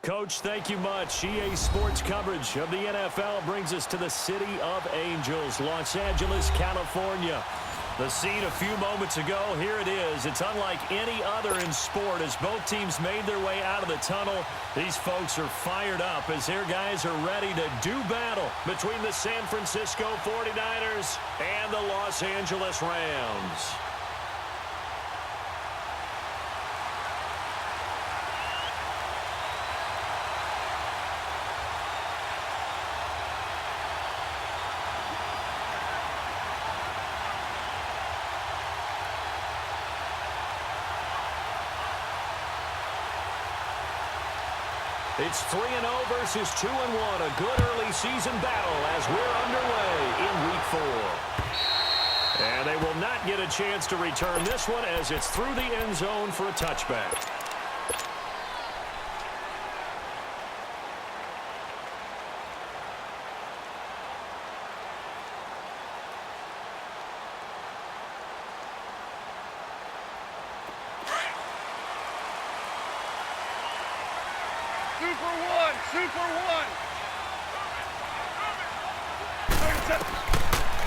Coach, thank you much. EA Sports coverage of the NFL brings us to the City of Angels, Los Angeles, California. The scene a few moments ago, here it is. It's unlike any other in sport as both teams made their way out of the tunnel. These folks are fired up as their guys are ready to do battle between the San Francisco 49ers and the Los Angeles Rams. It's 3-0 versus 2-1, a good early season battle as we're underway in Week 4. And they will not get a chance to return this one as it's through the end zone for a touchback.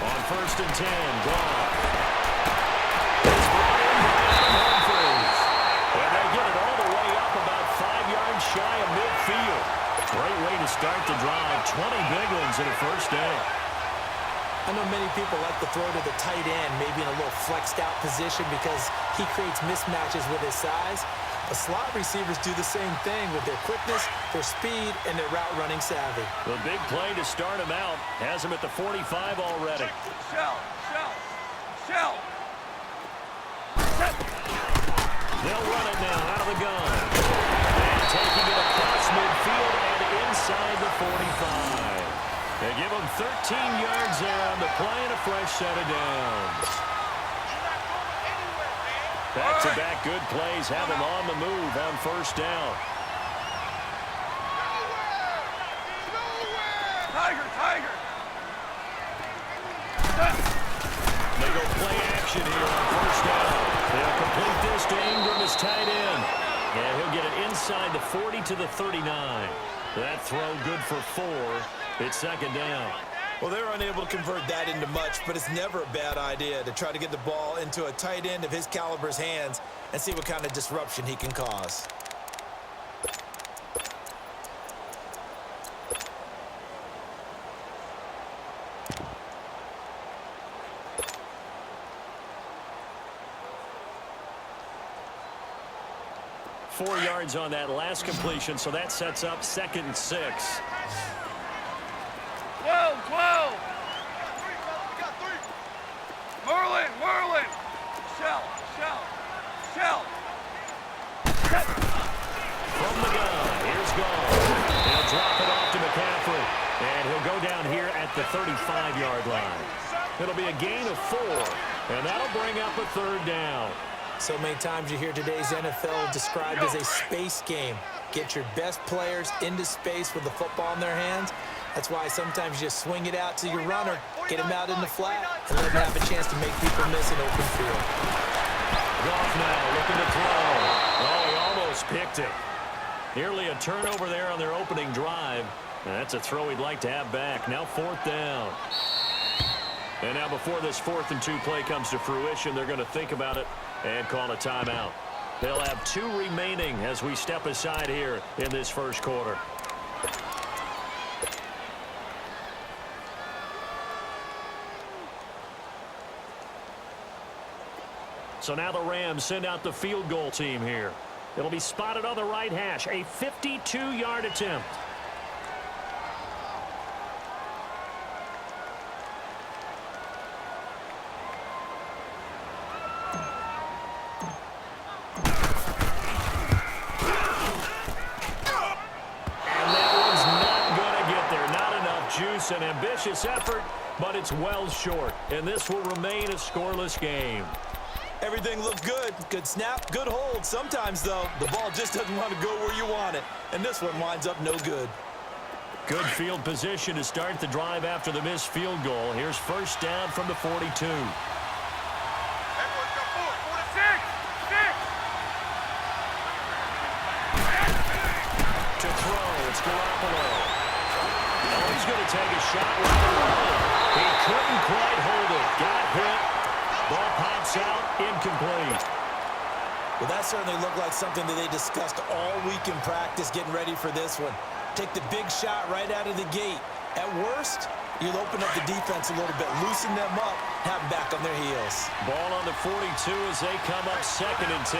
On 1st and 10, Goff. field. Great way to start the drive. 20 big ones in a first down. I know many people like to throw to the tight end, maybe in a little flexed out position because he creates mismatches with his size. But slot receivers do the same thing with their quickness, their speed, and their route running savvy. The big play to start him out has him at the 45 already. Shell. They'll run it now out of the gun. And taking it across midfield and inside the 45. They give him 13 yards there on the play and a fresh set of downs. Back-to-back good plays have him on the move on first down. Tiger. They go play action here on first down. They'll complete this to Ingram as tight end. And he'll get it inside the 40 to the 39. That throw good for 4. It's second down. Well, they're unable to convert that into much, but it's never a bad idea to try to get the ball into a tight end of his caliber's hands and see what kind of disruption he can cause. Four yards on that last completion, so that sets up 2nd and 6. 12. Merlin. Shell. From the gun, here's Gall. He'll drop it off to McCaffrey, and he'll go down here at the 35-yard line. It'll be a gain of 4, and that'll bring up a third down. So many times you hear today's NFL described as a space game. Get your best players into space with the football in their hands. That's why sometimes you just swing it out to your runner, get him out in the flat, and let him have a chance to make people miss an open field. Goff now looking to throw. Oh, he almost picked it. Nearly a turnover there on their opening drive. And that's a throw he'd like to have back. Now 4th down. And now before this 4th and 2 play comes to fruition, they're going to think about it and call a timeout. They'll have 2 remaining as we step aside here in this first quarter. So now the Rams send out the field goal team here. It'll be spotted on the right hash, a 52-yard attempt. And that one's not going to get there. Not enough juice, an ambitious effort, but it's well short. And this will remain a scoreless game. Everything looked good. Good snap, good hold. Sometimes, though, the ball just doesn't want to go where you want it. And this one winds up no good. Good field position to start the drive after the missed field goal. Here's first down from the 42. To throw, it's Garoppolo. Oh, he's going to take a shot right away. He couldn't quite hold it. Got hit. Ball pops out, incomplete. Well, that certainly looked like something that they discussed all week in practice getting ready for this one. Take the big shot right out of the gate. At worst, you'll open up the defense a little bit, loosen them up, have them back on their heels. Ball on the 42 as they come up 2nd and 10.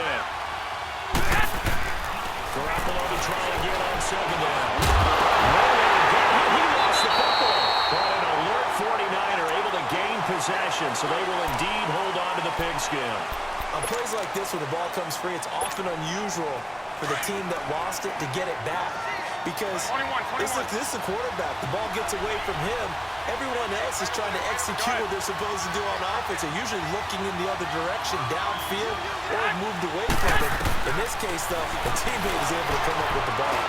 Garoppolo to try again on 2nd down. He lost the football. But an alert 49er able to gain possession, so they will indeed hold on to the pigskin. On plays like this where the ball comes free, it's often unusual for the team that lost it to get it back. Because this is the quarterback. The ball gets away from him. Everyone else is trying to execute what they're supposed to do on offense. They're usually looking in the other direction, downfield, or moved away from it. In this case, though, the teammate is able to come up with the ball.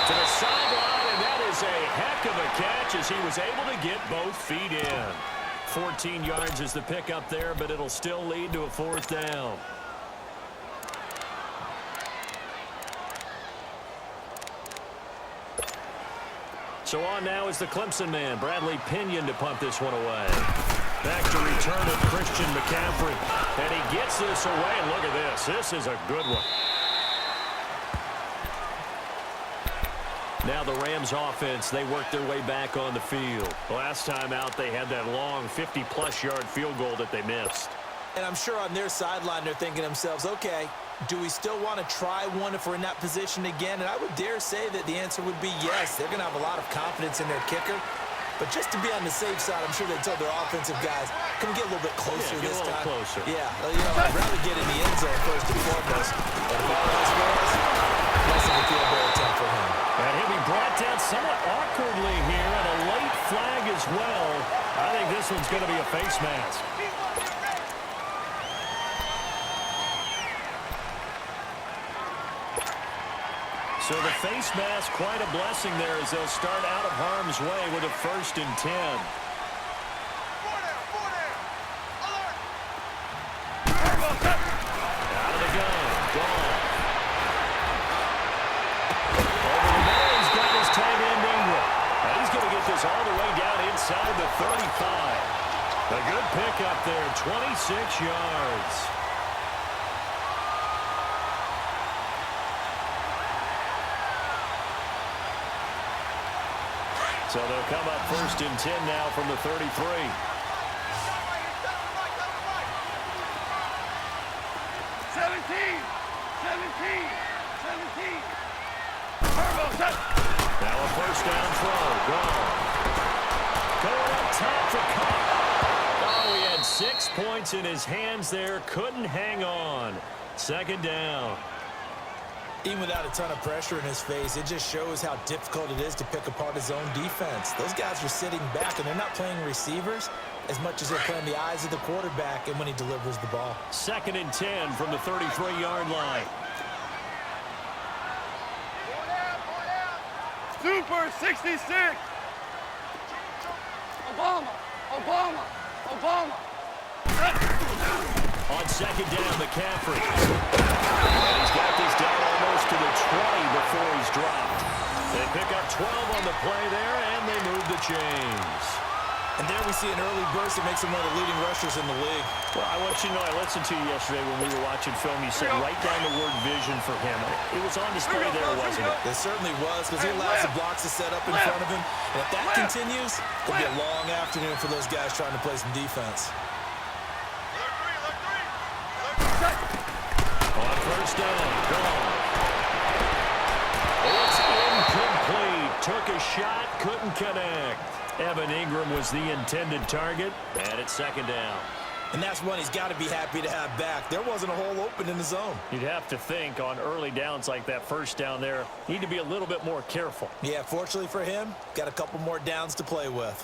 To the sideline, and that is a heck of a catch as he was able to get both feet in. 14 yards is the pickup there, but it'll still lead to a 4th down. So on now is the Clemson man, Bradley Pinion, to punt this one away. Back to return of Christian McCaffrey. And he gets this away. Look at this. This is a good one. Now the Rams offense, they work their way back on the field. Last time out, they had that long 50-plus yard field goal that they missed. And I'm sure on their sideline, they're thinking to themselves, okay, do we still want to try one if we're in that position again? And I would dare say that the answer would be yes. They're going to have a lot of confidence in their kicker. But just to be on the safe side, I'm sure they told their offensive guys, can we get a little bit closer this time? Get a little closer. Yeah, I'd rather get in the end zone first and foremost. But if all else fails, less of a field goal attempt for him. And he'll be brought down somewhat awkwardly here, and a late flag as well. I think this one's going to be a face mask. So the face mask, quite a blessing there as they'll start out of harm's way with a 1st and 10. Out of the gun. Gone. Over the middle, he's got his tight end Ingram. And he's going to get this all the way down inside the 35. A good pickup there, 26 yards. So they'll come up 1st and 10 now from the 33. 17. Now a 1st down throw. Gone. Going up top for Cobb. Oh, he had 6 points in his hands there. Couldn't hang on. 2nd down. Even without a ton of pressure in his face, it just shows how difficult it is to pick apart his own defense. Those guys are sitting back, and they're not playing receivers as much as they're playing the eyes of the quarterback and when he delivers the ball. 2nd and 10 from the 33-yard line. Super 66. Obama. On 2nd down, McCaffrey. And he's got this down almost to the 20 before he's dropped. They pick up 12 on the play there, and they move the chains. And there we see an early burst that makes him one of the leading rushers in the league. Well, I want you to know, I listened to you yesterday when we were watching film. You said write down the word vision for him. It was on display there, wasn't it? It certainly was, because he allows the blocks to set up in front of him. And if that continues, it'll be a long afternoon for those guys trying to play some defense. On 1st down, gone. It's incomplete. Took a shot, couldn't connect. Evan Ingram was the intended target, and it's 2nd down. And that's one he's got to be happy to have back. There wasn't a hole open in the zone. You'd have to think on early downs like that 1st down there, need to be a little bit more careful. Yeah, fortunately for him, got a couple more downs to play with.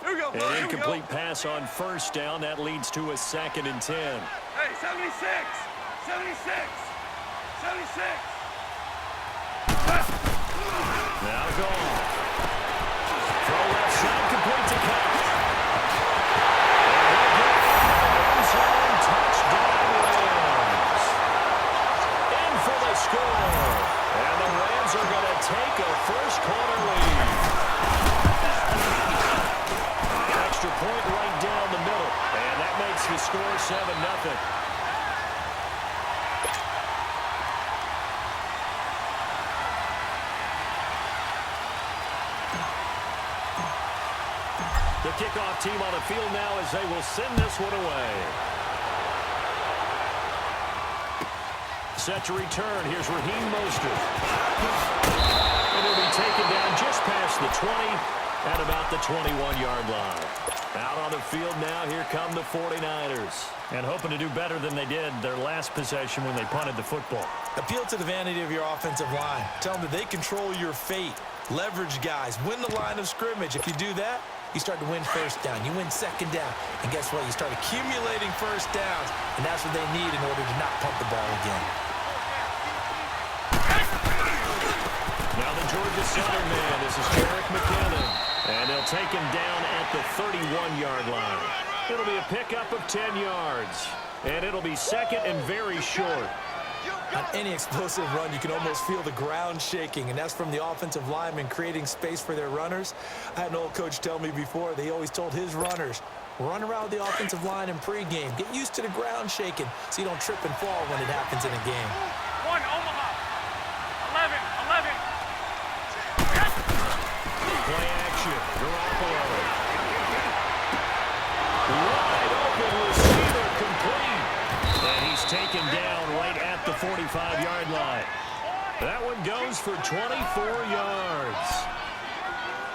Here we go, An incomplete pass on 1st down. That leads to a 2nd and 10. Hey, 76. 76. Now gone. Throw left side, complete to Cobb. Touchdown Rams. In for the score. And the Rams are going to take a first-quarter lead. Extra point right down the middle. And that makes the score 7-0. The kickoff team on the field now as they will send this one away. Set to return. Here's Raheem Mostert. And he'll be taken down just past the 20 at about the 21-yard line. Out on the field now, here come the 49ers. And hoping to do better than they did their last possession when they punted the football. Appeal to the vanity of your offensive line. Tell them that they control your fate. Leverage guys. Win the line of scrimmage. If you do that, you start to win 1st down. You win 2nd down. And guess what? You start accumulating 1st downs. And that's what they need in order to not punt the ball again. Now the Georgia center man. This is Jerick McKinnon. And they'll take him down at the 31-yard line. It'll be a pickup of 10 yards. And it'll be 2nd and very short. On any explosive run, you can almost feel the ground shaking, and that's from the offensive linemen creating space for their runners. I had an old coach tell me before, they always told his runners, run around the offensive line in pregame. Get used to the ground shaking so you don't trip and fall when it happens in a game. One, Omaha. 35-yard line. That one goes for 24 yards.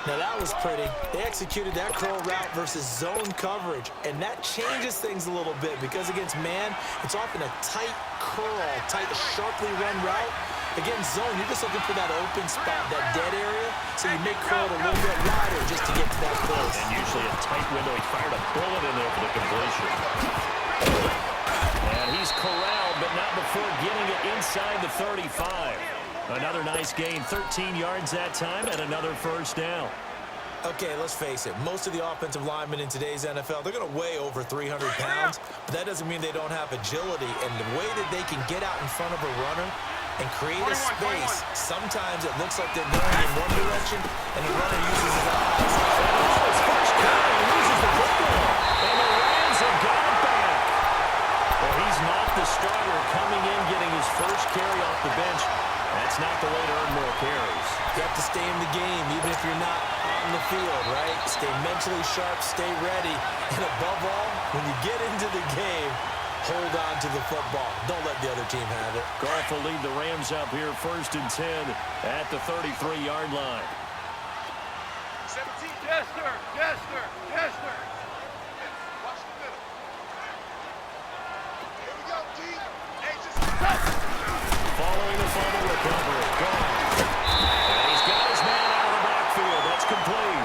Now that was pretty. They executed that curl route versus zone coverage, and that changes things a little bit because against man, it's often a tight curl, tight, sharply run route. Against zone, you're just looking for that open spot, that dead area, so you make curl a little bit wider just to get to that place. And usually a tight window. He fired a bullet in there for the completion. And he's corralled, but not before getting it inside the 35. Another nice gain, 13 yards that time, and another first down. Okay, let's face it. Most of the offensive linemen in today's NFL, they're going to weigh over 300 pounds, but that doesn't mean they don't have agility. And the way that they can get out in front of a runner and create a space, sometimes it looks like they're going in one direction, and the runner uses his eyes. His first carry, loses the football, and the Rams have got it back. Well, he's not the starter coming in, getting his first carry off the bench. That's not the way to earn more carries. You have to stay in the game, even if you're not on the field, right? Stay mentally sharp, stay ready, and above all, when you get into the game, hold on to the football. Don't let the other team have it. Goff will lead the Rams up here, 1st and 10 at the 33-yard line. 17. Jester, Jester, Jester. Watch the middle. Here we go, D. Hey, just stop. Following the fumble recovery. Gone. And he's got his man out of the backfield. That's complete.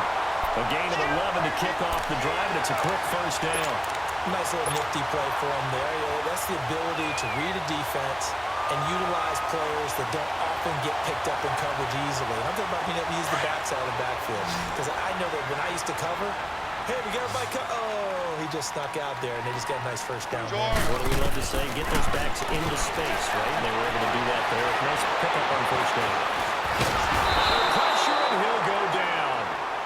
A gain of 11 to kick off the drive, and it's a quick first down. Nice little nifty play for him there. That's the ability to read a defense and utilize players that don't often get picked up in coverage easily. And I'm talking about being able to use the backside of the backfield. Because I know that when I used to cover, hey, we got everybody oh, he just snuck out there, and they just got a nice first down. What do we love to say? Get those backs into space, right? And they were able to do that there. Nice pickup on first down. Pressure, and he'll go down.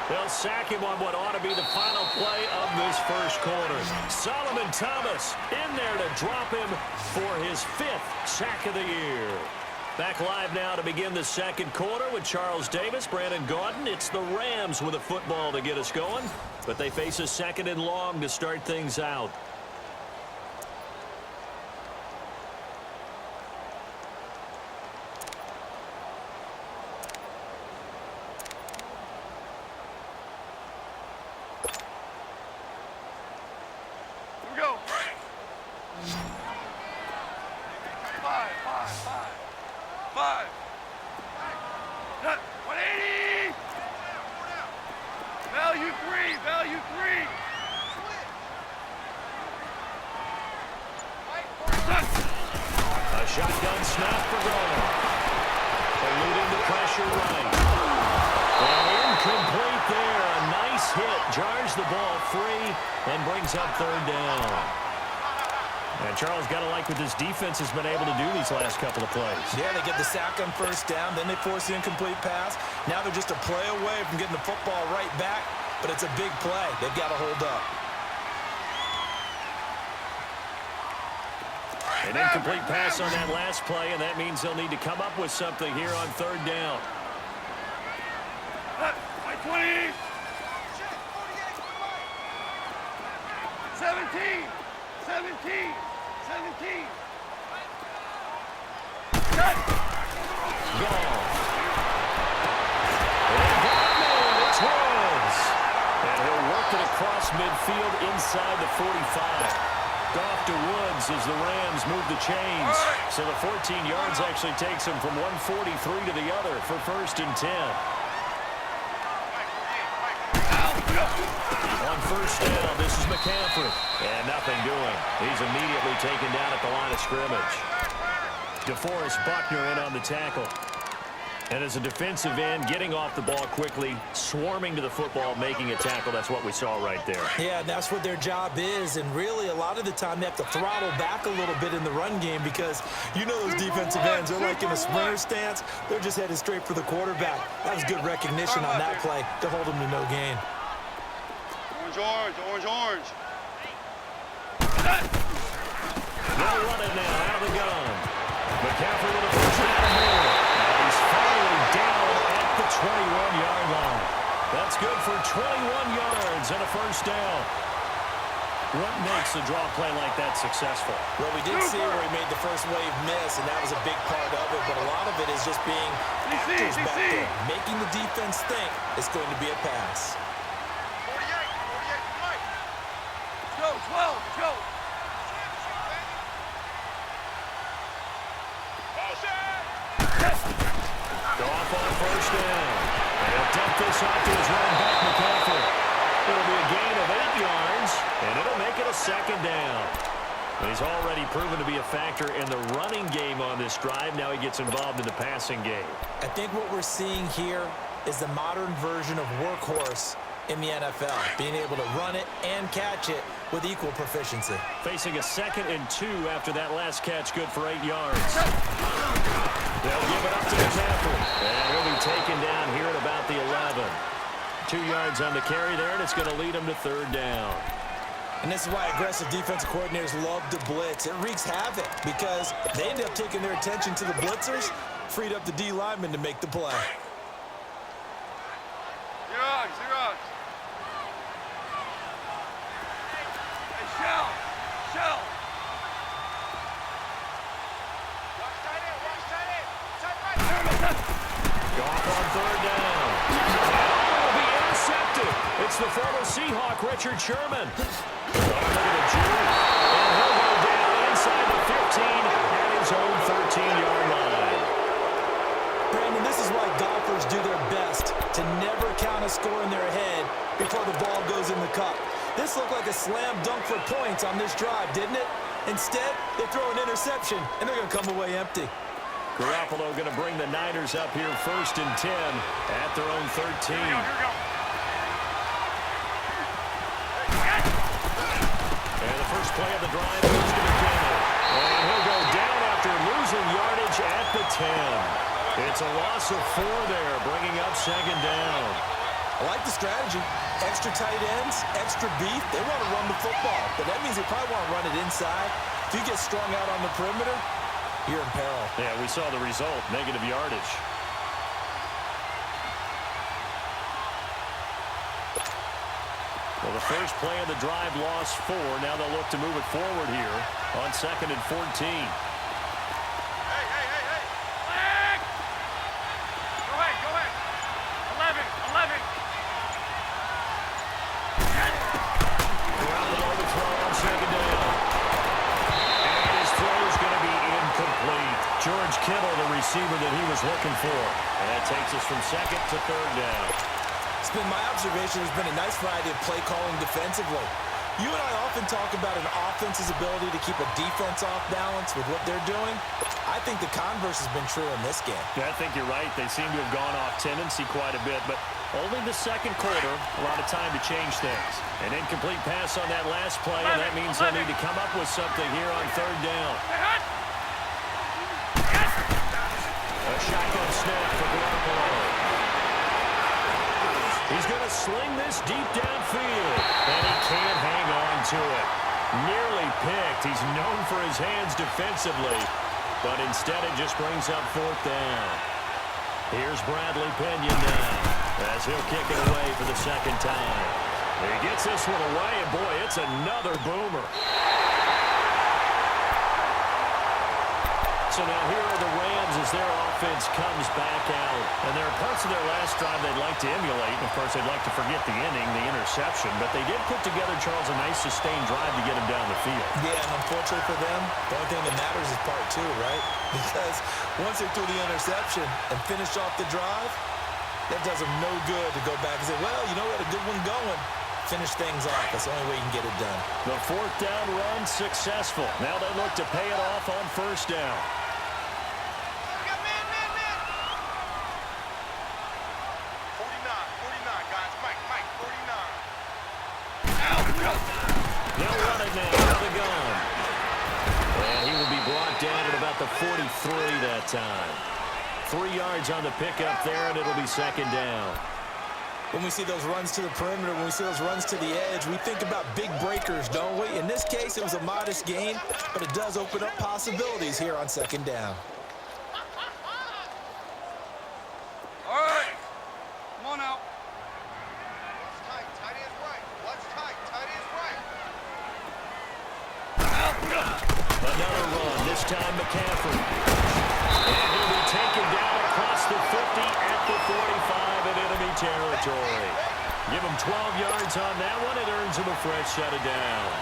They'll sack him on what ought to be the final play of this first quarter. Solomon Thomas in there to drop him for his 5th sack of the year. Back live now to begin the second quarter with Charles Davis, Brandon Gaudin. It's the Rams with a football to get us going, but they face a 2nd and long to start things out. Here we go. 5. 180. Value 3. Value 3. A shotgun snap for Garner. Eluding the pressure right. And incomplete there. A nice hit. Jars the ball free and brings up 3rd down. And Charles, got to like what this defense has been able to do these last couple of plays. Yeah, they get the sack on first down, then they force the incomplete pass. Now they're just a play away from getting the football right back, but it's a big play. They've got to hold up. An incomplete pass on that last play, and that means they'll need to come up with something here on 3rd down. 20. 17. 17. 17. Cut. Gone. It's Woods. And he'll work it across midfield inside the 45. Goff to Woods as the Rams move the chains. So the 14 yards actually takes him from 143 to the other for 1st and 10. On first down, this is McCaffrey. And nothing doing. He's immediately taken down at the line of scrimmage. DeForest Buckner in on the tackle. And as a defensive end, getting off the ball quickly, swarming to the football, making a tackle. That's what we saw right there. Yeah, that's what their job is. And really, a lot of the time, they have to throttle back a little bit in the run game because you know those defensive ends, they're like in a sprinter stance. They're just headed straight for the quarterback. That was good recognition on that play to hold them to no gain. Orange. They'll run it now out of the gun. McCaffrey with a first down here. And he's finally down at the 21-yard line. That's good for 21 yards and a first down. What makes a draw play like that successful? Well, we did see where he made the first wave miss, and that was a big part of it, but a lot of it is just being actors back there, making the defense think it's going to be a pass. 48, right. Go, 12, go. Go off on first down. And he'll dump this off to his running back, McCaffrey. It'll be a gain of 8 yards, and it'll make it a second down. And he's already proven to be a factor in the running game on this drive. Now he gets involved in the passing game. I think what we're seeing here is the modern version of workhorse in the NFL, being able to run it and catch it with equal proficiency. Facing a 2nd and 2 after that last catch, good for 8 yards. They'll give it up to McCaffrey, and he'll be taken down here at about the 11. 2 yards on the carry there, and it's going to lead him to 3rd down. And this is why aggressive defensive coordinators love to blitz. It wreaks havoc because they end up taking their attention to the blitzers, freed up the D lineman to make the play. Zero. Hey, Shell. Go off on 3rd down. Will be intercepted. It's the former Seahawk, Richard Sherman. Oh, look at the juke. And he'll go down inside the 15 at his own 13-yard line. Brandon, this is why golfers do their best to never count a score in their head before the ball goes in the cup. This looked like a slam dunk for points on this drive, didn't it? Instead, they throw an interception, and they're going to come away empty. Garoppolo going to bring the Niners up here 1st and 10 at their own 13. Here we go. And the first play of the drive goes to McKinnon. And he'll go down after losing yardage at the 10. It's a loss of 4 there, bringing up 2nd down. I like the strategy. Extra tight ends, extra beef. They want to run the football, but that means they probably want to run it inside. If you get strung out on the perimeter, you're in peril. Yeah, we saw the result, negative yardage. Well, the first play of the drive lost 4. Now they'll look to move it forward here on 2nd and 14. Hey. Flag! Go ahead. 11. Around the line to throw on 2nd down. And his throw is going to be incomplete. George Kittle, the receiver that he was looking for. And that takes us from 2nd to 3rd down. It's been my observation there's been a nice variety of play calling defensively. You and I often talk about an offense's ability to keep a defense off balance with what they're doing. I think the converse has been true in this game. Yeah, I think you're right. They seem to have gone off tendency quite a bit, but only the 2nd quarter, a lot of time to change things. An incomplete pass on that last play, and that means they'll need to come up with something here on 3rd down. A shotgun snap for Garoppolo. He's going to sling this deep downfield, and he can't hang on to it. Nearly picked. He's known for his hands defensively, but instead it just brings up 4th down. Here's Bradley Pinion now as he'll kick it away for the 2nd time. He gets this one away, and boy, it's another boomer. So now here are the Rams as their offense comes back out. And there are parts of their last drive they'd like to emulate. And, of course, they'd like to forget the inning, the interception. But they did put together, Charles, a nice sustained drive to get him down the field. Yeah, and unfortunately for them, the only thing that matters is part 2, right? Because once they threw the interception and finished off the drive, that does them no good to go back and say, well, you know, we had a good one going. Finish things off. That's the only way you can get it done. The 4th down run successful. Now they look to pay it off on 1st down. They'll run it now out of the gun. And he will be brought down at about the 43 that time. 3 yards on the pickup there, and it'll be 2nd down. When we see those runs to the perimeter, when we see those runs to the edge, we think about big breakers, don't we? In this case, it was a modest gain, but it does open up possibilities here on 2nd down. All right. Come on out. This time McCaffrey. And he'll be taken down across the 50 at the 45 in enemy territory. Give him 12 yards on that one. It earns him a fresh set of downs.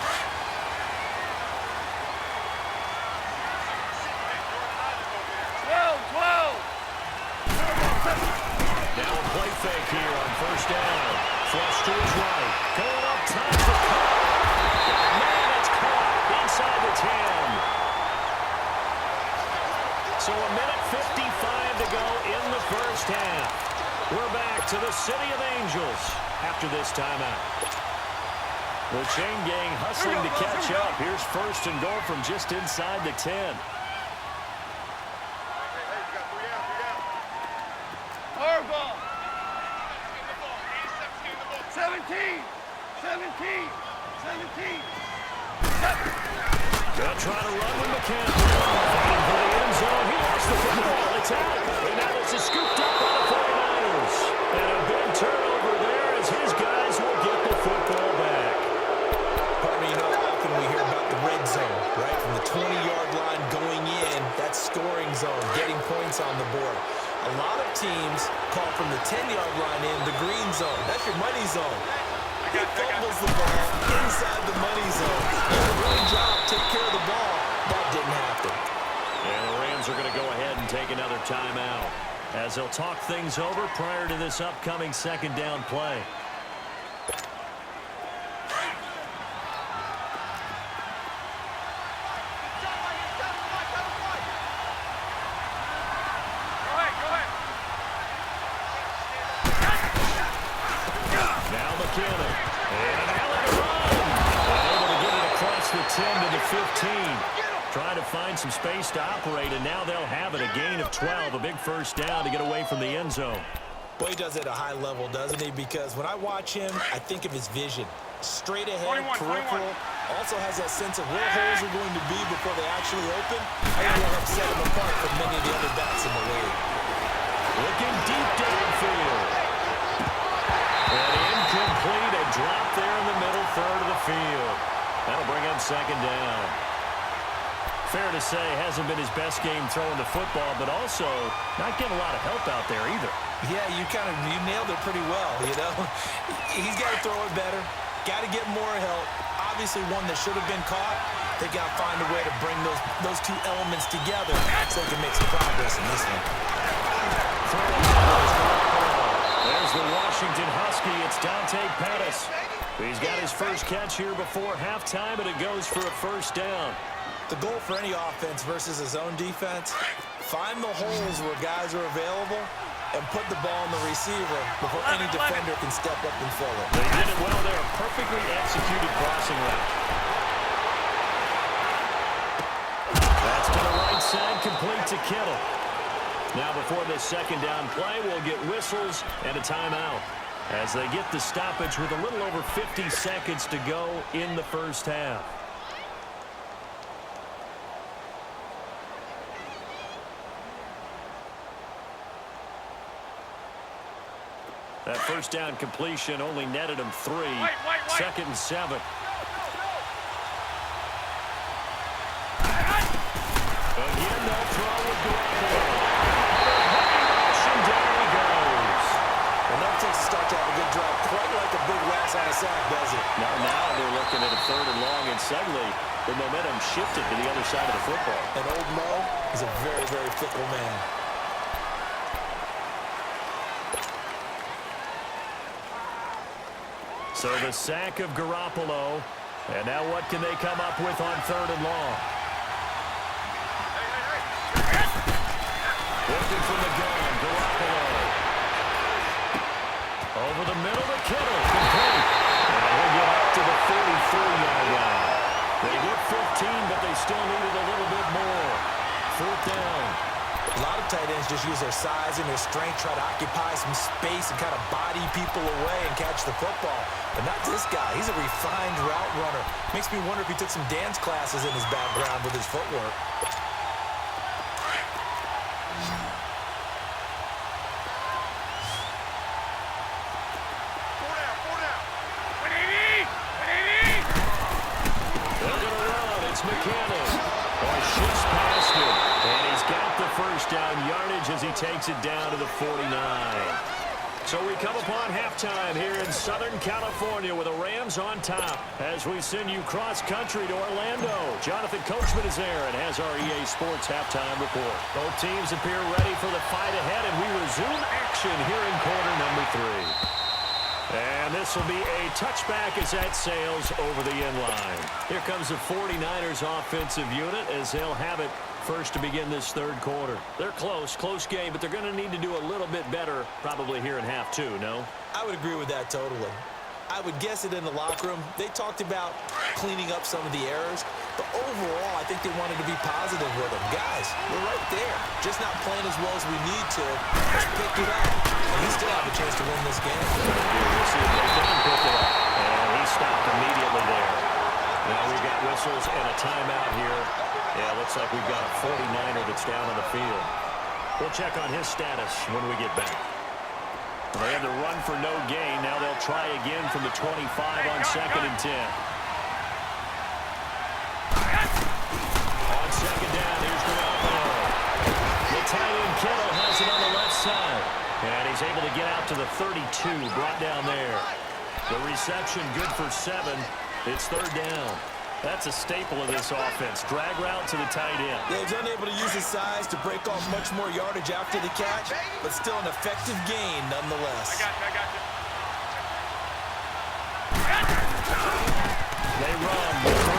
Now a play fake here on first down. Flush to his right. Going up top for Cobb. Man, it's caught inside the 10. So a minute 55 to go in the first half. We're back to the City of Angels after this timeout. The chain gang hustling to catch up. Here's first and goal from just inside the 10. Ball. 17. They'll try to run with McCaffrey. Fighting for the end zone. He lost the football. It's out. And now it's scooped up by the 49ers. And a big turnover there as his guys will get the football back. Partner, you know how often we hear about the red zone, right? From the 20-yard line going in, that scoring zone, getting points on the board. A lot of teams call from the 10-yard line in the green zone. That's your money zone. He fumbles the ball inside the money zone. He did a great job, take care of the ball. That didn't happen. And the Rams are going to go ahead and take another timeout as they'll talk things over prior to this upcoming second down play. The 10 to the 15. Trying to find some space to operate, and now they'll have it. A gain of 12, a big first down to get away from the end zone. Boy, he does it at a high level, doesn't he? Because when I watch him, I think of his vision. Straight ahead, peripheral. Also has that sense of where holes are going to be before they actually open. I think that'll help set him apart from many of the other backs in the league. Looking deep downfield. And incomplete. A drop there in the middle third of the field. That'll bring up second down. Fair to say, hasn't been his best game throwing the football, but also not getting a lot of help out there either. Yeah, you nailed it pretty well, you know. He's got to throw it better. Got to get more help. Obviously one that should have been caught. They got to find a way to bring those two elements together so they can make some progress in this one. There's the Washington Husky. It's Dante Pettis. He's got his first catch here before halftime, and it goes for a first down. The goal for any offense versus his own defense, find the holes where guys are available and put the ball on the receiver before any defender can step up and fill it. They did it well there. A perfectly executed crossing route. That's to the right side, complete to Kittle. Now before this second down play, we'll get whistles and a timeout as they get the stoppage with a little over 50 seconds to go in the first half. That first down completion only netted him 3. Second and 7. Again, they'll throw with Garoppolo. And down he goes. Well, never takes a start to have a good drive. Quite like a big loss on a sack, does it? Now they're looking at a third and long, and suddenly the momentum shifted to the other side of the football. And old Mo is a very, very fickle man. So the sack of Garoppolo. And now what can they come up with on third and long? Looking from the gun, Garoppolo. Over the middle to Kittle. Complete. And he'll get up to the 43-yard line. They hit 15, but they still needed a little bit more. Fourth down. A lot of tight ends just use their size and their strength, try to occupy some space and kind of body people away and catch the football. But not this guy. He's a refined route runner. Makes me wonder if he took some dance classes in his background with his footwork. They're going to run. It's McCannon. Shifts pass on yardage as he takes it down to the 49. So we come upon halftime here in Southern California with the Rams on top as we send you cross-country to Orlando. Jonathan Coachman is there and has our EA Sports halftime report. Both teams appear ready for the fight ahead, and we resume action here in quarter number 3. And this will be a touchback as that sails over the end line. Here comes the 49ers offensive unit as they'll have it first to begin this third quarter. They're close game, but they're going to need to do a little bit better probably here in half 2, no? I would agree with that totally. I would guess it in the locker room. They talked about cleaning up some of the errors, but overall, I think they wanted to be positive with them. Guys, we're right there. Just not playing as well as we need to. Let's pick it up. And we still have a chance to win this game. We'll see if they can pick it up. And he stopped immediately there. Now we've got whistles and a timeout here. Yeah, looks like we've got a 49er that's down on the field. We'll check on his status when we get back. They had the run for no gain. Now they'll try again from the 25 on 2nd and 10. On 2nd down, here's Garoppolo. The tight end Kittle has it on the left side. And he's able to get out to the 32, brought down there. The reception good for 7. It's 3rd down. That's a staple of this offense. Drag route to the tight end. Yeah, he's unable to use his size to break off much more yardage after the catch, but still an effective gain nonetheless. I got you. They run with 3.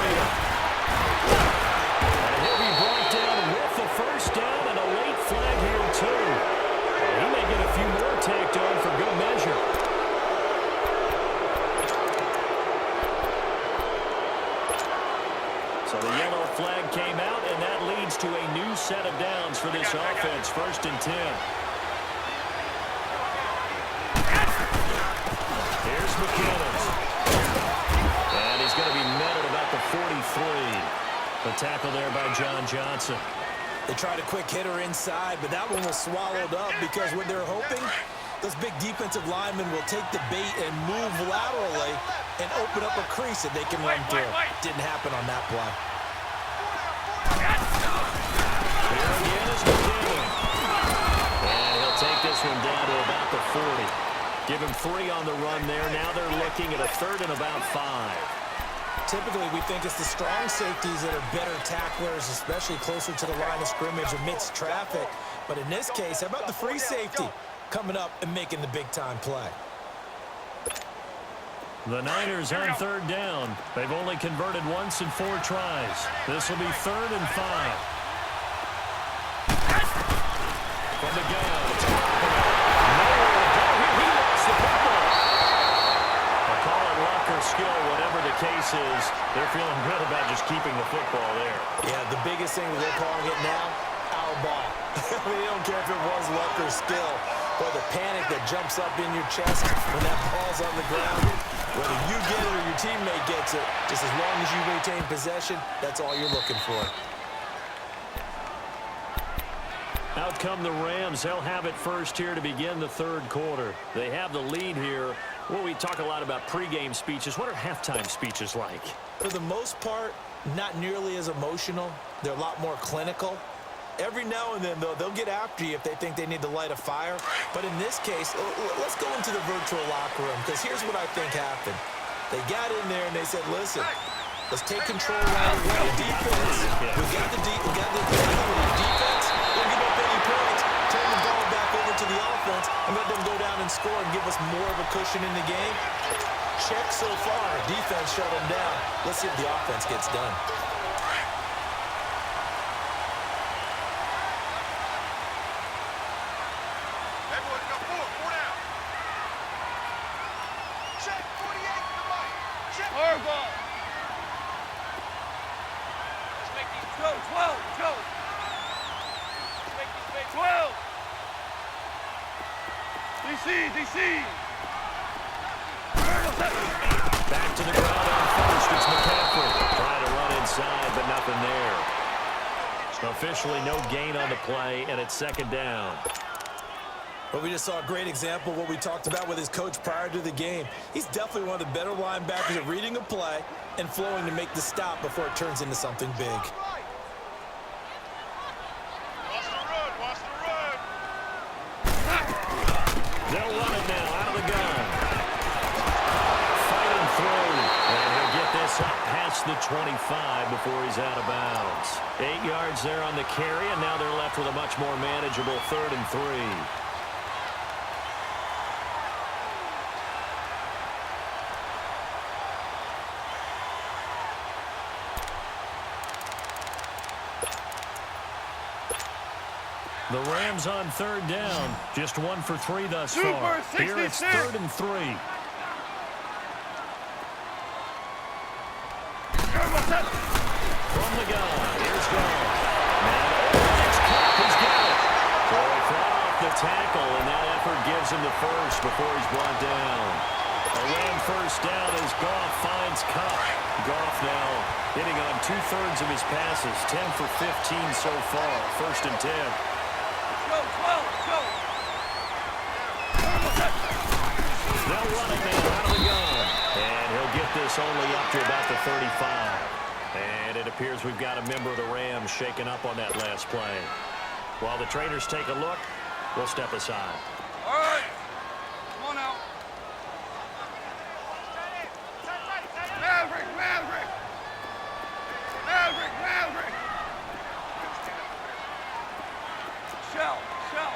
And he'll be brought down with the first down and a late flag here, too. He may get a few more tacked on for good measure. So the yellow flag came out, and that leads to a new set of downs for this offense. 1st and 10. Here's McKinnon. And he's going to be met at about the 43. The tackle there by John Johnson. They tried a quick hitter inside, but that one was swallowed up because what they're hoping, those big defensive linemen will take the bait and move laterally and open up a crease that they can run through. Didn't happen on that play. Here again is McKinnon. And he'll take this one down to about the 40. Give him 3 on the run there. Now they're looking at a 3rd and about 5. Typically, we think it's the strong safeties that are better tacklers, especially closer to the line of scrimmage amidst traffic. But in this case, how about the free safety coming up and making the big-time play? The Niners on 3rd down. They've only converted once in 4 tries. This will be 3rd and 5. From the gun, it's he lost the football. They call it luck or skill, whatever the case is. They're feeling good about just keeping the football there. Yeah, the biggest thing that they're calling it now, our ball. They don't care if it was luck or skill. Or the panic that jumps up in your chest when that ball's on the ground. Whether you get it or your teammate gets it, just as long as you retain possession, that's all you're looking for. Out come the Rams. They'll have it first here to begin the 3rd quarter. They have the lead here. Well, we talk a lot about pregame speeches. What are halftime speeches like? For the most part, not nearly as emotional. They're a lot more clinical. Every now and then, though, they'll get after you if they think they need to light a fire. But in this case, let's go into the virtual locker room, because here's what I think happened. They got in there and they said, listen, let's take control right away. Defense, we got the defense. Don't give up any points. Turn the ball back over to the offense and let them go down and score and give us more of a cushion in the game. Check so far. Defense shut them down. Let's see if the offense gets done. Back to the ground on 1st. It's McCaffrey. Trying to run inside, but nothing there. So officially no gain on the play, and it's 2nd down. But we just saw a great example of what we talked about with his coach prior to the game. He's definitely one of the better linebackers at reading a play and flowing to make the stop before it turns into something big. Watch the run. They'll run it now out of the gun. Fighting through. And he'll get this up past the 25 before he's out of bounds. 8 yards there on the carry, and now they're left with a much more manageable 3rd and 3. The Rams on 3rd down. Just 1 for 3 thus far. Here it's 3rd and 3. From the gun. Here's Gone. He's got it. So he fought off the tackle, and that effort gives him the first before he's brought down. A Ram first down as Goff finds Cup. Goff now hitting on 2/3 of his passes. 10 for 15 so far. 1st and 10. They'll run it now out of the gun. And he'll get this only up to about the 35. And it appears we've got a member of the Rams shaken up on that last play. While the trainers take a look, we'll step aside. All right. Come on out. Maverick, Maverick. Maverick, Maverick. Shell, shell,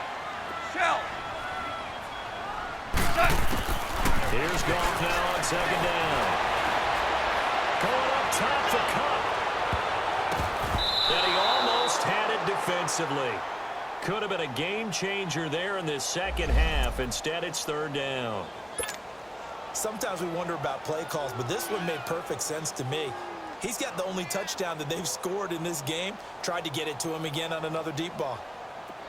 shell. Here's Goff now on 2nd down. Going up top for Cup. And he almost had it defensively. Could have been a game changer there in this second half. Instead, it's 3rd down. Sometimes we wonder about play calls, but this one made perfect sense to me. He's got the only touchdown that they've scored in this game. Tried to get it to him again on another deep ball.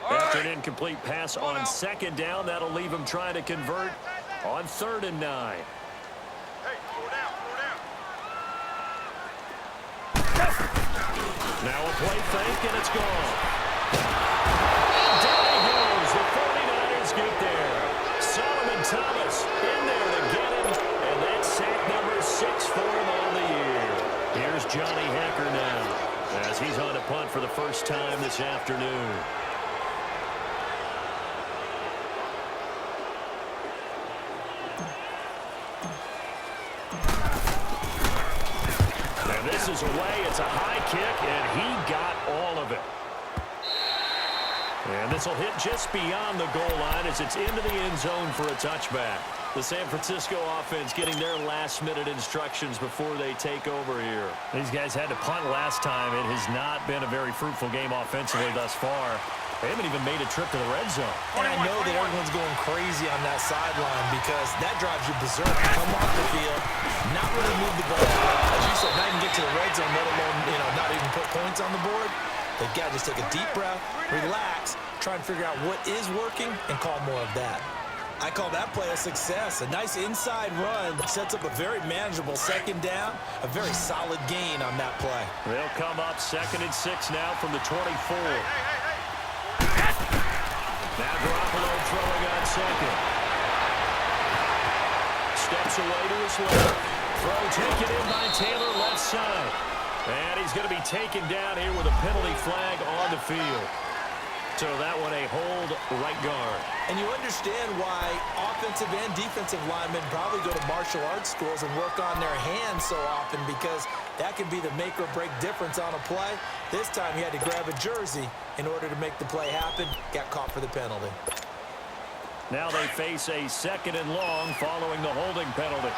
After an incomplete pass on 2nd down, that'll leave him trying to convert on 3rd and 9. Hey, slow down, slow down. Now a play fake, and it's gone. And down he goes. The 49ers get there. Solomon Thomas in there to get him, and that's sack number 6 for him on the year. Here's Johnny Hacker now as he's on a punt for the first time this afternoon. This is away. It's a high kick, and he got all of it. And this will hit just beyond the goal line as it's into the end zone for a touchback. The San Francisco offense getting their last-minute instructions before they take over here. These guys had to punt last time. It has not been a very fruitful game offensively thus far. They haven't even made a trip to the red zone. And I know that everyone's going crazy on that sideline because that drives you berserk. Come off the field, not really move the ball. As you said, not even get to the red zone, let alone, not even put points on the board. They've got to just take a deep breath, relax, try and figure out what is working, and call more of that. I call that play a success. A nice inside run sets up a very manageable 2nd down, a very solid gain on that play. They'll come up 2nd and 6 now from the 24. Now Garoppolo throwing on 2nd. Steps away to his left. Throw taken in by Taylor left side. And he's going to be taken down here with a penalty flag on the field. So that one a hold right guard. And you understand why offensive and defensive linemen probably go to martial arts schools and work on their hands so often, because that can be the make or break difference on a play. This time he had to grab a jersey in order to make the play happen. Got caught for the penalty. Now they face a 2nd and long following the holding penalty.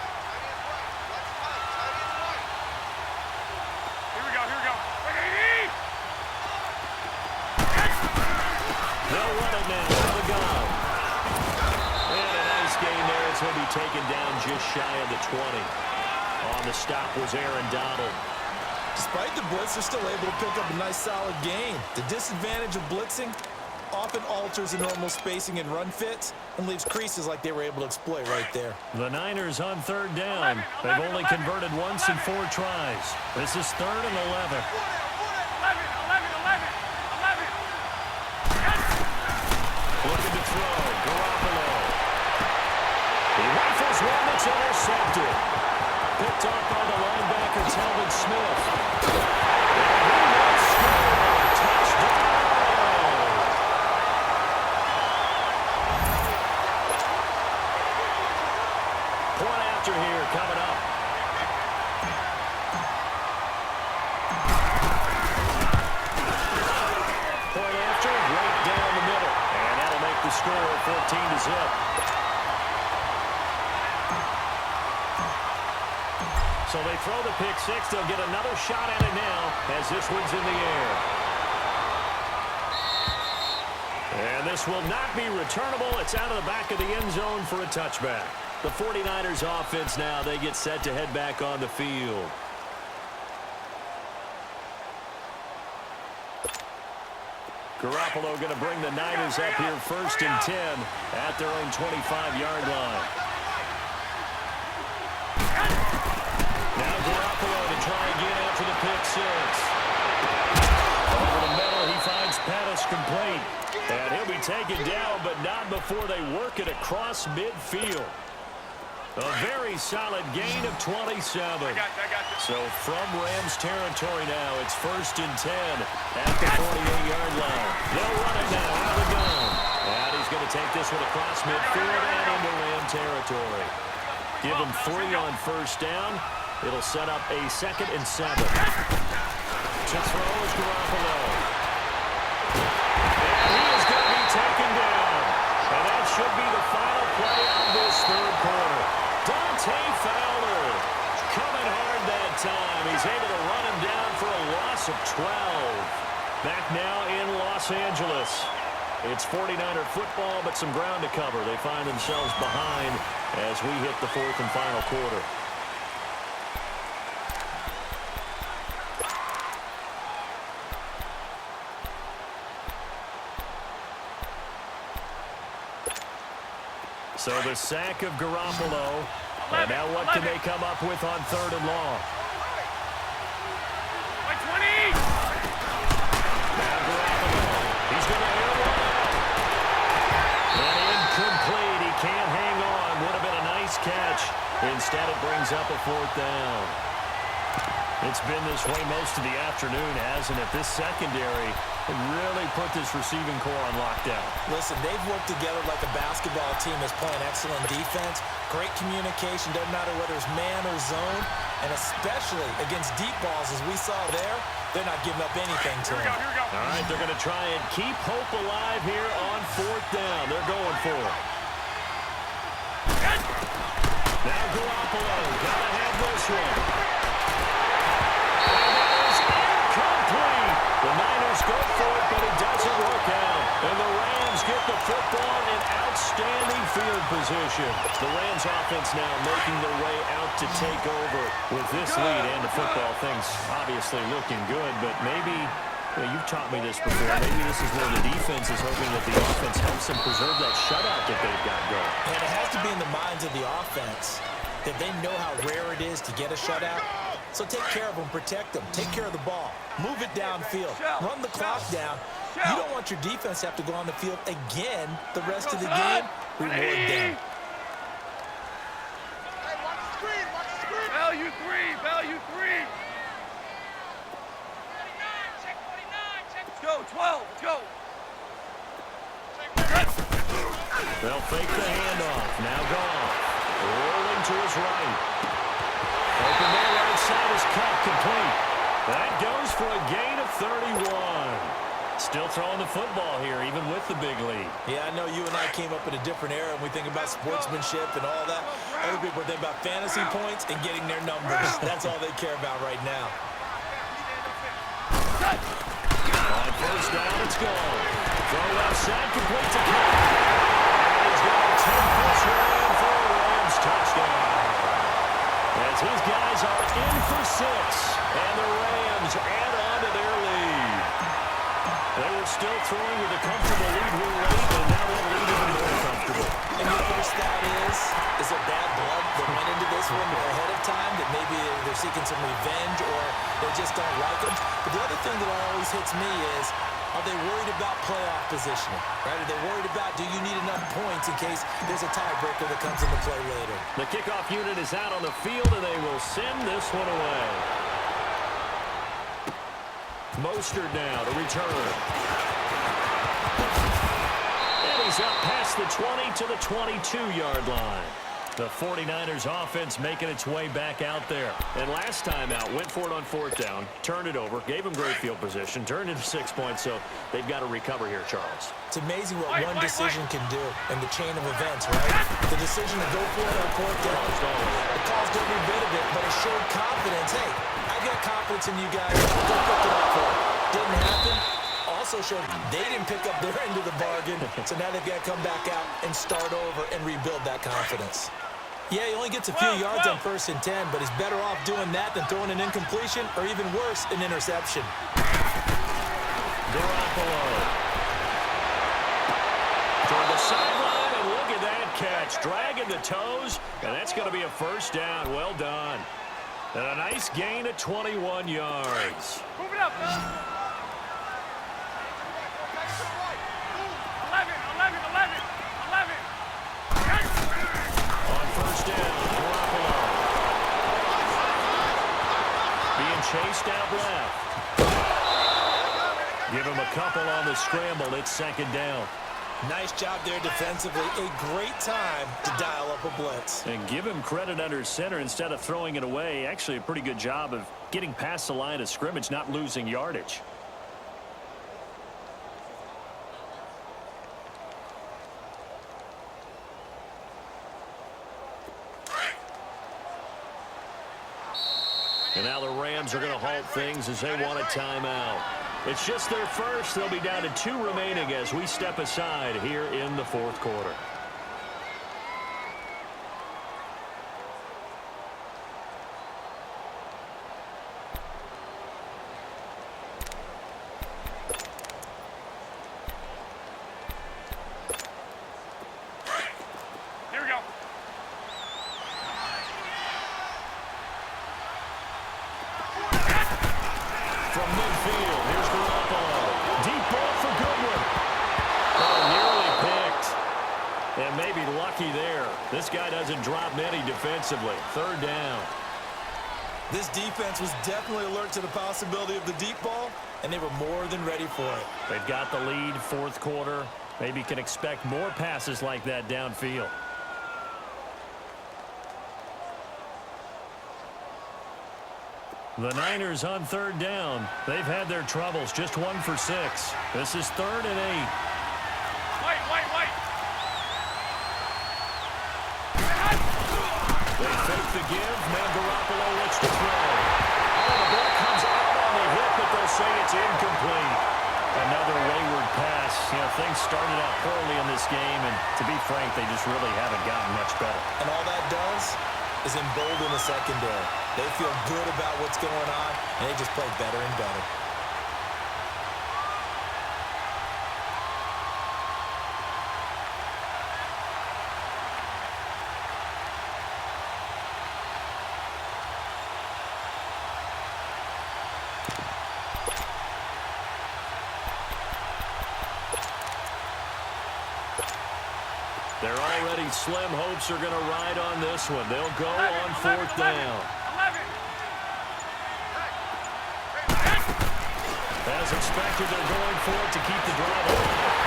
Here we go, here we go. They'll run it now out of the gun. And a nice gain there as he'll be taken down just shy of the 20. On the stop was Aaron Donald. Despite the blitz, they're still able to pick up a nice solid gain. The disadvantage of blitzing often alters the normal spacing and run fits and leaves creases like they were able to exploit right there. The Niners on 3rd down. They've only converted once in 4 tries. This is 3rd and 11. 11. Looking to throw. Garoppolo. He rifles one that's intercepted. Picked off by the linebacker, Telvin Smith. Touchdown. after here coming up. Point after, right down the middle. And that'll make the score 14-0. So they throw the pick six. They'll get another shot at it now as this one's in the air. And this will not be returnable. It's out of the back of the end zone for a touchback. The 49ers offense now, they get set to head back on the field. Garoppolo going to bring the Niners up here 1st and 10 at their own 25-yard line. Now Garoppolo to try again after the pick six. Over the middle, he finds Pettis complete. And he'll be taken down, but not before they work it across midfield. A very solid gain of 27. So from Rams territory now, it's 1st and 10 at the 48-yard line. They'll run it now out of the gun. And he's going to take this one across midfield and into Ram territory. Give him 3 on 1st down. It'll set up a 2nd and 7. To throw is Garoppolo. And he is going to be taken down. And that should be the final play of this 3rd quarter. Dante Fowler coming hard that time. He's able to run him down for a loss of 12. Back now in Los Angeles. It's 49er football, but some ground to cover. They find themselves behind as we hit the 4th and final quarter. So the sack of Garoppolo. And now what can they come up with on 3rd and long? By 20! Now Garoppolo. He's going to air one. And incomplete. He can't hang on. Would have been a nice catch. Instead, it brings up a 4th down. It's been this way most of the afternoon, hasn't it? This secondary really put this receiving core on lockdown. Listen, they've worked together like a basketball team that's playing excellent defense. Great communication, doesn't matter whether it's man or zone. And especially against deep balls, as we saw there, they're not giving up anything to them. Here we go. All right, they're going to try and keep hope alive here on 4th down. They're going for it. Now Garoppolo, got to have this one. The Niners go for it, but it doesn't work out. And the Rams get the football in outstanding field position. The Rams offense now making their way out to take over with this lead. And the football thing's obviously looking good, but maybe, you've taught me this before, maybe this is where the defense is hoping that the offense helps them preserve that shutout that they've got going. And it has to be in the minds of the offense that they know how rare it is to get a shutout. So take care of them, protect them, take care of the ball, move it downfield, run the clock down. You don't want your defense to have to go on the field again the rest of the game. Reward them. Value 3, value 3. Let's go, 12, let's go. They'll fake the handoff. Now Goff. Rolling to his right. Open there, right side is cut, complete. That goes for a gain of 31. Still throwing the football here, even with the big lead. Yeah, I know you and I came up in a different era, and we think about sportsmanship and all that. Other people think about fantasy points and getting their numbers. That's all they care about right now. On 1st down, it's gone. Throw left side, complete to Cook. And he's got a 10-plus run for a Rams touchdown. As his guys are in for 6, and the Rams add on to their lead. They were still throwing with a comfortable lead here late, and now that lead even more comfortable. And you know what that is there bad blood that went into this one ahead of time, that maybe they're seeking some revenge or they just don't like them? But the other thing that always hits me is, are they worried about playoff positioning? Right? Are they worried about, do you need enough points in case there's a tiebreaker that comes into play later? The kickoff unit is out on the field, and they will send this one away. Mostert now to return. And he's up past the 20 to the 22-yard line. The 49ers offense making its way back out there. And last time out, went for it on fourth down, turned it over, gave them great field position, turned into 6 points, so they've got to recover here, Charles. It's amazing what one decision can do in the chain of events, right? The decision to go for it on fourth down. It caused every bit of it, but it showed confidence. Hey, I've got confidence in you guys. Go pick it up for it. Didn't happen. Also showed they didn't pick up their end of the bargain, so now they've got to come back out and start over and rebuild that confidence. Yeah, he only gets a few yards on 1st and 10, but he's better off doing that than throwing an incompletion or even worse, an interception. Garoppolo. Toward the sideline, and look at that catch. Dragging the toes, and that's going to be a first down. Well done. And a nice gain of 21 yards. Move it up. 11. On first down, Garoppolo. Being chased out left. Give him a couple on the scramble. It's 2nd down. Nice job there defensively. A great time to dial up a blitz. And give him credit under center instead of throwing it away. Actually, a pretty good job of getting past the line of scrimmage, not losing yardage. And now the Rams are going to halt things as they want a timeout. It's just their first. They'll be down to 2 remaining as we step aside here in the 4th quarter. Here we go. From midfield, here's Garoppolo. Deep ball for Goodwin. Oh, nearly picked. And maybe lucky there. This guy doesn't drop many defensively. 3rd down. This defense was definitely alert to the possibility of the deep ball, and they were more than ready for it. They've got the lead, 4th quarter. Maybe can expect more passes like that downfield. The Niners on 3rd down. They've had their troubles, just 1 for 6. This is 3rd and 8. Wait. They fake the give. Now Garoppolo looks to throw. Oh, the ball comes out on the hit, but they'll say it's incomplete. Another wayward pass. You know, things started out poorly in this game, and to be frank, they just really haven't gotten much better. And all that does is embolden the secondary. They feel good about what's going on, and they just play better and better. They're already slim hopes are going to ride on this one. They'll go on 4th down. 11. As expected, they're going for it to keep the drive alive.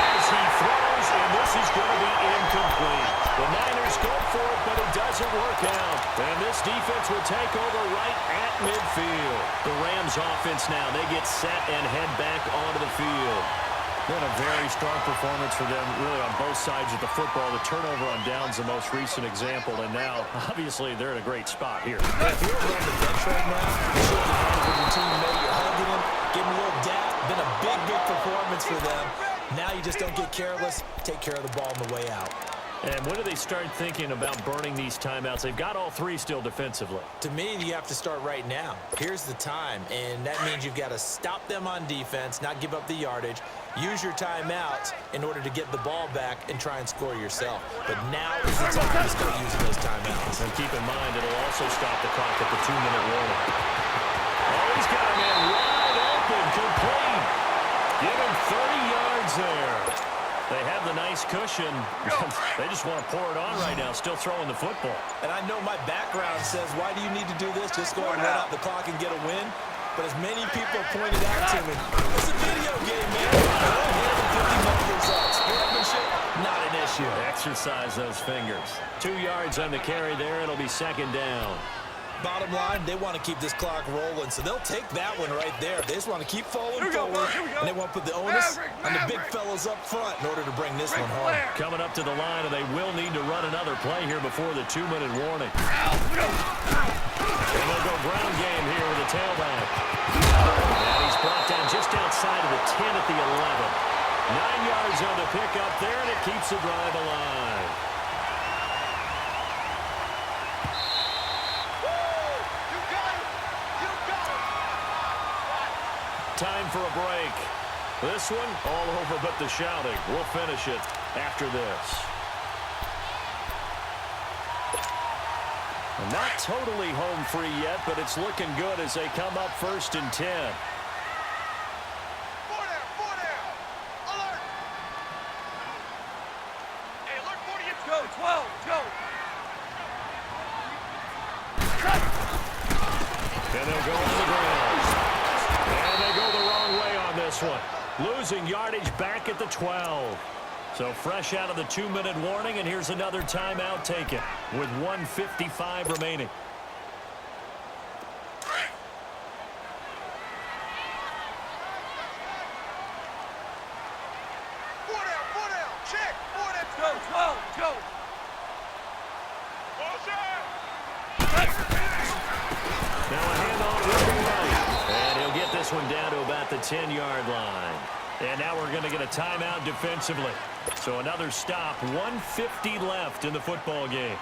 As he throws, and this is going to be incomplete. The Niners go for it, but it doesn't work out. And this defense will take over right at midfield. The Rams offense now, they get set and head back onto the field. Been a very strong performance for them, really, on both sides of the football. The turnover on downs, the most recent example, and now, obviously, they're in a great spot here. If you're on the bench right now, you're shaking hands with your teammate, you're hugging him, giving him a little dap. Been a big performance for them. Now you just don't get careless. Take care of the ball on the way out. And when do they start thinking about burning these timeouts? They've got all 3 still defensively. To me, you have to start right now. Here's the time, and that means you've got to stop them on defense, not give up the yardage. Use your timeouts in order to get the ball back and try and score yourself. But now is the time to start using those timeouts. And keep in mind, it'll also stop the clock at the 2-minute warning. Oh, he's got a man wide open, complete. Give him 30 yards there. They have the nice cushion. They just want to pour it on right now, still throwing the football. And I know my background says, why do you need to do this? Just go and run out the clock and get a win. But as many people pointed out to me, it's a video game, man. I don't have 50 numbers. Sportsmanship, not an issue. shield. Exercise those fingers. 2 yards on the carry there. It'll be second down. Bottom line, they want to keep this clock rolling, so they'll take that one right there. They just want to keep falling forward, and they want to put the onus on the big fellas up front in order to bring this one home. Coming up to the line, and they will need to run another play here before the 2-minute warning. And they'll go ground game here with a tailback. And he's brought down just outside of the 10 at the 11. 9 yards on the pickup there, and it keeps the drive alive. Time for a break. This one all over but the shouting. We'll finish it after this. Not totally home free yet, but it's looking good as they come up 1st and 10. Four down. Alert. Hey, alert 40. Let's go. 12. Let's go. And they'll go on the ground. And they go the wrong way on this one. Losing yardage back at the 12. So fresh out of the 2-minute warning, and here's another timeout taken with 1:55 remaining. Four down. Check. 4 down. Go. 12. Go. Now a handoff to the right. And he'll get this one down to about the 10-yard line. And now we're going to get a timeout defensively. So another stop, 1:50 left in the football game.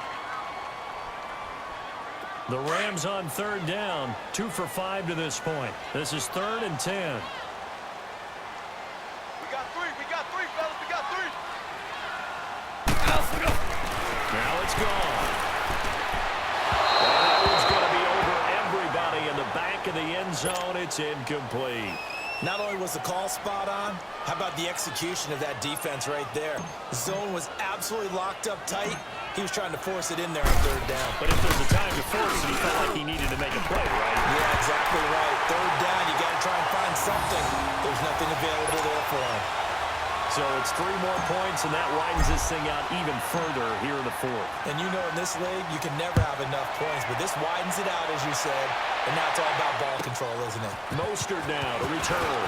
The Rams on 3rd down, 2 for 5 to this point. This is 3rd and 10. We got three, fellas. We got three. Now it's gone. And that one's going to be over everybody in the back of the end zone. It's incomplete. Not only was the call spot on, how about the execution of that defense right there? The zone was absolutely locked up tight. He was trying to force it in there on 3rd down. But if there's a time to force it, he felt like he needed to make a play, right? Yeah, exactly right. 3rd down, you got to try and find something. There's nothing available there for him. So it's 3 more points, and that widens this thing out even further here in the 4th. And you know in this league, you can never have enough points, but this widens it out, as you said, and now it's all about ball control, isn't it? Mostert now to return.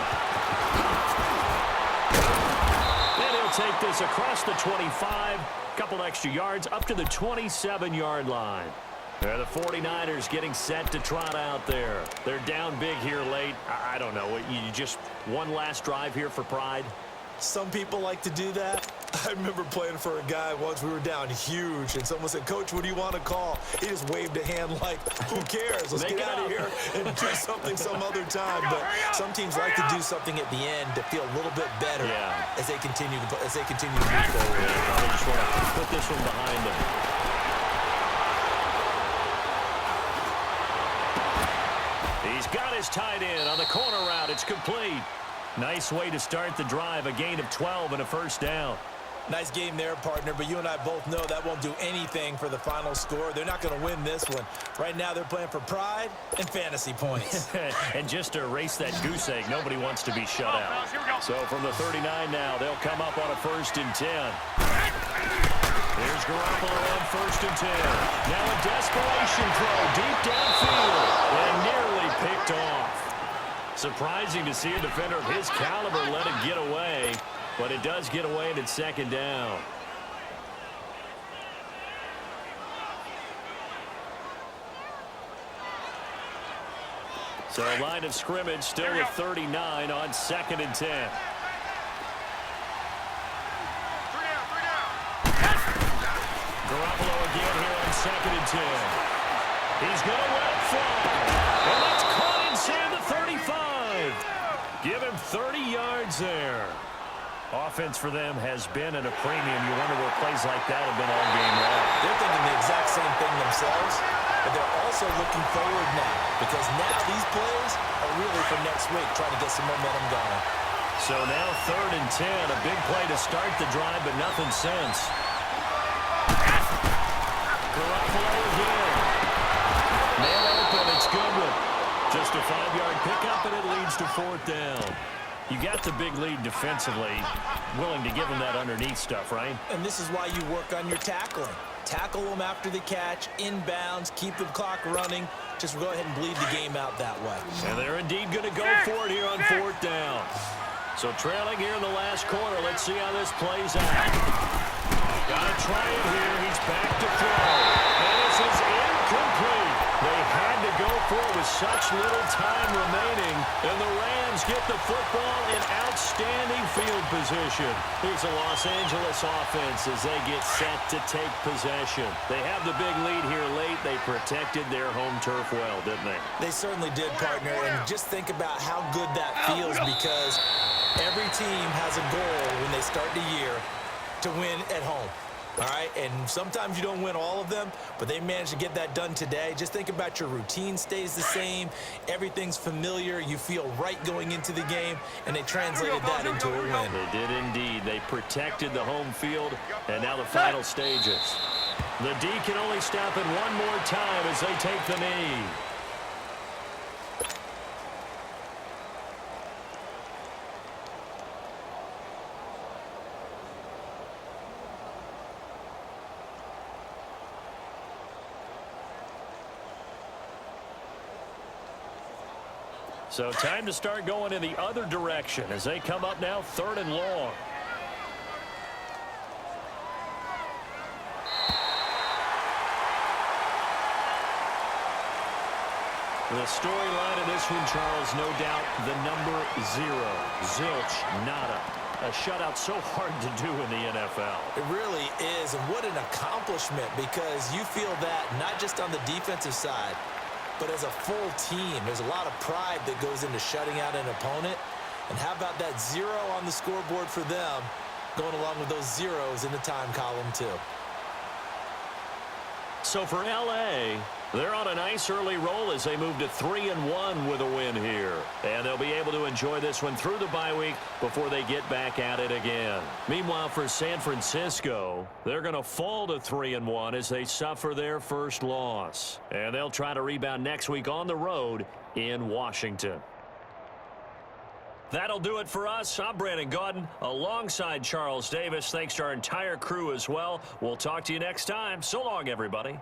And he'll take this across the 25, couple extra yards up to the 27-yard line. The 49ers getting set to trot out there. They're down big here late. I don't know. You just one last drive here for pride? Some people like to do that. I remember playing for a guy once. We were down huge, and someone said, "Coach, what do you want to call?" He just waved a hand like, "Who cares? Let's get out of here and do something some other time." But some teams like to do something at the end to feel a little bit better as they continue to move forward. Yeah, probably just want to put this one behind them. He's got his tight end on the corner route. It's complete. Nice way to start the drive. A gain of 12 and a 1st down. Nice game there, partner, but you and I both know that won't do anything for the final score. They're not going to win this one. Right now, they're playing for pride and fantasy points. And just to erase that goose egg, nobody wants to be shut out. So from the 39 now, they'll come up on a 1st and 10. Here's Garoppolo on 1st and 10. Now a desperation throw deep downfield and nearly picked off. Surprising to see a defender of his caliber let it get away, but it does get away and it's 2nd down. So line of scrimmage still with 39 on 2nd and 10. Garoppolo again here on 2nd and 10. He's going to let it fly. And that's caught inside the 35. Give him 30 yards there. Offense for them has been at a premium. You wonder where plays like that have been all game long. They're thinking the exact same thing themselves, but they're also looking forward now, because now these plays are really for next week, trying to get some momentum going. So now 3rd and 10, a big play to start the drive, but nothing since. Garoppolo again. Nail open, it's Goodwin. Just a 5-yard pickup, and it leads to 4th down. You got the big lead defensively, willing to give them that underneath stuff, right? And this is why you work on your tackling. Tackle them after the catch, inbounds, keep the clock running. Just go ahead and bleed the game out that way. And they're indeed going to go for it here on 4th down. So trailing here in the last quarter. Let's see how this plays out. Got to try it here. He's back to throw. And this is incomplete. They had to go for it with such little time remaining. And the Rams get the football in outstanding field position. Here's the Los Angeles offense as they get set to take possession. They have the big lead here late. They protected their home turf well, didn't they? They certainly did, partner. And just think about how good that feels, because every team has a goal when they start the year to win at home. All right, and sometimes you don't win all of them, but they managed to get that done today. Just think about your routine stays the same. Everything's familiar. You feel right going into the game, and they translated that into a win. They did indeed. They protected the home field, and now the final stages. The D can only stop it one more time as they take the knee. So time to start going in the other direction as they come up now 3rd and long. The storyline of this one, Charles, no doubt the number 0. Zilch, nada. A shutout so hard to do in the NFL. It really is, and what an accomplishment, because you feel that not just on the defensive side, but as a full team. There's a lot of pride that goes into shutting out an opponent. And how about that 0 on the scoreboard for them, going along with those zeros in the time column too. So for L.A., they're on a nice early roll as they move to 3-1 with a win here. And they'll be able to enjoy this one through the bye week before they get back at it again. Meanwhile, for San Francisco, they're going to fall to 3-1 as they suffer their first loss. And they'll try to rebound next week on the road in Washington. That'll do it for us. I'm Brandon Gaudin alongside Charles Davis. Thanks to our entire crew as well. We'll talk to you next time. So long, everybody.